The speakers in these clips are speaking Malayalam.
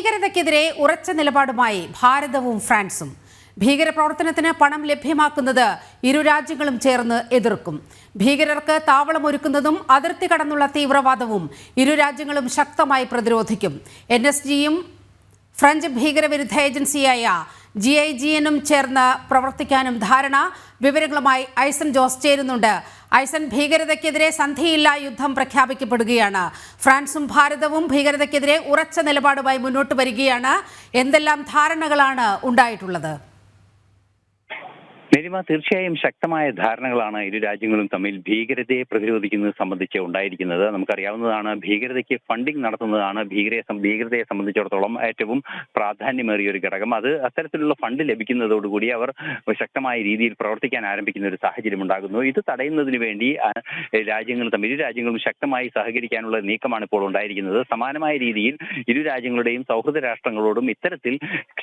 ഭീകരതയ്ക്കെതിരെ ഉറച്ച നിലപാടുമായി ഭാരതവും ഫ്രാൻസും. ഭീകരപ്രവർത്തനത്തിന് പണം ലഭ്യമാക്കുന്നത് ഇരു രാജ്യങ്ങളും ചേർന്ന് എതിർക്കും. ഭീകരർക്ക് താവളമൊരുക്കുന്നതും അതിർത്തി കടന്നുള്ള തീവ്രവാദവും ഇരു രാജ്യങ്ങളും ശക്തമായി പ്രതിരോധിക്കും. NSGയും ഫ്രഞ്ച് ഭീകരവിരുദ്ധ ഏജൻസിയായ GIGN ചേർന്ന് പ്രവർത്തിക്കാനും ധാരണ. വിവരങ്ങളുമായി ഐസൻ ജോസ് ചേരുന്നുണ്ട്. ഐസൻ, ഭീകരതയ്ക്കെതിരെ സന്ധിയില്ല യുദ്ധം പ്രഖ്യാപിക്കപ്പെടുകയാണ്. ഫ്രാൻസും ഭാരതവും ഭീകരതയ്ക്കെതിരെ ഉറച്ച നിലപാടുമായി മുന്നോട്ട് വരികയാണ്. എന്തെല്ലാം ധാരണകളാണ് ഉണ്ടായിട്ടുള്ളത്? നിരിമ, തീർച്ചയായും ശക്തമായ ധാരണകളാണ് ഇരു രാജ്യങ്ങളും തമ്മിൽ ഭീകരതയെ പ്രതിരോധിക്കുന്നത് സംബന്ധിച്ച് ഉണ്ടായിരിക്കുന്നത്. നമുക്കറിയാവുന്നതാണ്, ഭീകരതയ്ക്ക് ഫണ്ടിംഗ് നടത്തുന്നതാണ് ഭീകരതയെ സംബന്ധിച്ചിടത്തോളം ഏറ്റവും പ്രാധാന്യമേറിയ ഒരു ഘടകം. അത് അത്തരത്തിലുള്ള ഫണ്ട് ലഭിക്കുന്നതോടുകൂടി അവർ ശക്തമായ രീതിയിൽ പ്രവർത്തിക്കാൻ ആരംഭിക്കുന്ന ഒരു സാഹചര്യം ഉണ്ടാകുന്നു. ഇത് തടയുന്നതിന് വേണ്ടി ഇരു രാജ്യങ്ങളും ശക്തമായി സഹകരിക്കാനുള്ള നീക്കമാണ് ഇപ്പോൾ ഉണ്ടായിരിക്കുന്നത്. സമാനമായ രീതിയിൽ ഇരു രാജ്യങ്ങളുടെയും സൗഹൃദ രാഷ്ട്രങ്ങളോടും ഇത്തരത്തിൽ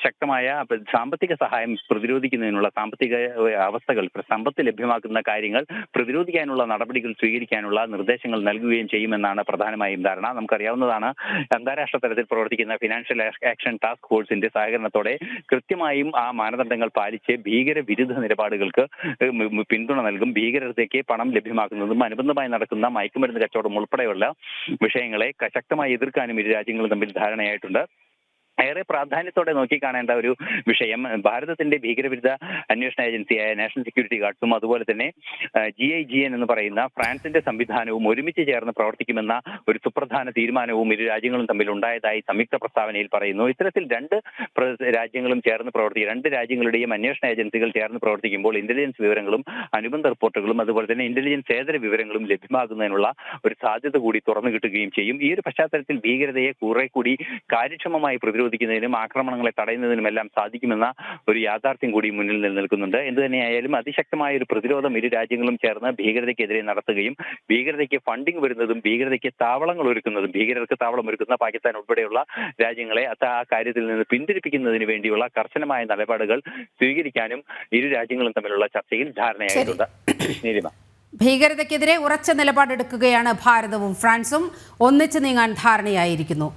ശക്തമായ സാമ്പത്തിക സഹായം പ്രതിരോധിക്കുന്നതിനുള്ള അവസ്ഥകൾ, സമ്പത്ത് ലഭ്യമാക്കുന്ന കാര്യങ്ങൾ പ്രതിരോധിക്കാനുള്ള നടപടികൾ സ്വീകരിക്കാനുള്ള നിർദ്ദേശങ്ങൾ നൽകുകയും ചെയ്യുമെന്നാണ് പ്രധാനമായും ധാരണ. നമുക്കറിയാവുന്നതാണ്, അന്താരാഷ്ട്ര തലത്തിൽ പ്രവർത്തിക്കുന്ന ഫിനാൻഷ്യൽ ആക്ഷൻ ടാസ്ക് ഫോഴ്സിന്റെ സഹകരണത്തോടെ കൃത്യമായും ആ മാനദണ്ഡങ്ങൾ പാലിച്ച് ഭീകരവിരുദ്ധ നിലപാടുകൾക്ക് പിന്തുണ നൽകും. ഭീകരതയ്ക്ക് പണം ലഭ്യമാക്കുന്നതും അനുബന്ധമായി നടക്കുന്ന മയക്കുമരുന്ന് കച്ചവടം ഉൾപ്പെടെയുള്ള വിഷയങ്ങളെ ശക്തമായി എതിർക്കാനും ഇരു രാജ്യങ്ങളും തമ്മിൽ ധാരണയായിട്ടുണ്ട്. ഏറെ പ്രാധാന്യത്തോടെ നോക്കിക്കാണേണ്ട ഒരു വിഷയം, ഭാരതത്തിന്റെ ഭീകരവിരുദ്ധ അന്വേഷണ ഏജൻസിയായ നാഷണൽ സെക്യൂരിറ്റി ഗാർഡ്സും അതുപോലെ തന്നെ GIGN എന്ന് പറയുന്ന ഫ്രാൻസിന്റെ സംവിധാനവും ഒരുമിച്ച് ചേർന്ന് പ്രവർത്തിക്കുമെന്ന ഒരു സുപ്രധാന തീരുമാനവും ഇരു രാജ്യങ്ങളും തമ്മിൽ ഉണ്ടായതായി സംയുക്ത പ്രസ്താവനയിൽ പറയുന്നു. ഇത്തരത്തിൽ രണ്ട് രാജ്യങ്ങളുടെയും അന്വേഷണ ഏജൻസികൾ ചേർന്ന് പ്രവർത്തിക്കുമ്പോൾ ഇന്റലിജൻസ് വിവരങ്ങളും അനുബന്ധ റിപ്പോർട്ടുകളും അതുപോലെ തന്നെ ഇന്റലിജൻസ് ഏതര വിവരങ്ങളും ലഭ്യമാകുന്നതിനുള്ള ഒരു സാധ്യത കൂടി തുറന്നു കിട്ടുകയും ചെയ്യും. ഈ ഒരു പശ്ചാത്തലത്തിൽ ഭീകരതയെ കുറെ കൂടി കാര്യക്ഷമമായി പ്രതിരോധിക്കുന്നതിനും ആക്രമണങ്ങളെ തടയുന്നതിനുമെല്ലാം സാധിക്കുമെന്ന ഒരു യാഥാർത്ഥ്യം കൂടി മുന്നിൽ നിലനിൽക്കുന്നുണ്ട്. എന്ത് തന്നെയായാലും അതിശക്തമായ ഒരു പ്രതിരോധം ഇരു രാജ്യങ്ങളും ചേർന്ന് ഭീകരതയ്ക്കെതിരെ നടത്തുകയും ഭീകരതയ്ക്ക് ഫണ്ടിംഗ് വരുന്നതും ഭീകരതയ്ക്ക് താവളങ്ങൾ ഒരുക്കുന്നതും ഭീകരർക്ക് താവളം ഒരുക്കുന്ന പാകിസ്ഥാൻ ഉൾപ്പെടെയുള്ള രാജ്യങ്ങളെ ആ കാര്യത്തിൽ നിന്ന് പിന്തിരിപ്പിക്കുന്നതിന് വേണ്ടിയുള്ള കർശനമായ നിലപാടുകൾ സ്വീകരിക്കാനും ഇരു രാജ്യങ്ങളും തമ്മിലുള്ള ചർച്ചയിൽ ധാരണയായിട്ടുണ്ട്. നീലിമ, ഭീകരതയ്ക്കെതിരെ ഉറച്ച നിലപാടെടുക്കുകയാണ് ഭാരതവും ഫ്രാൻസും. ഒന്നിച്ചു നീങ്ങാൻ ധാരണയായിരിക്കുന്നു.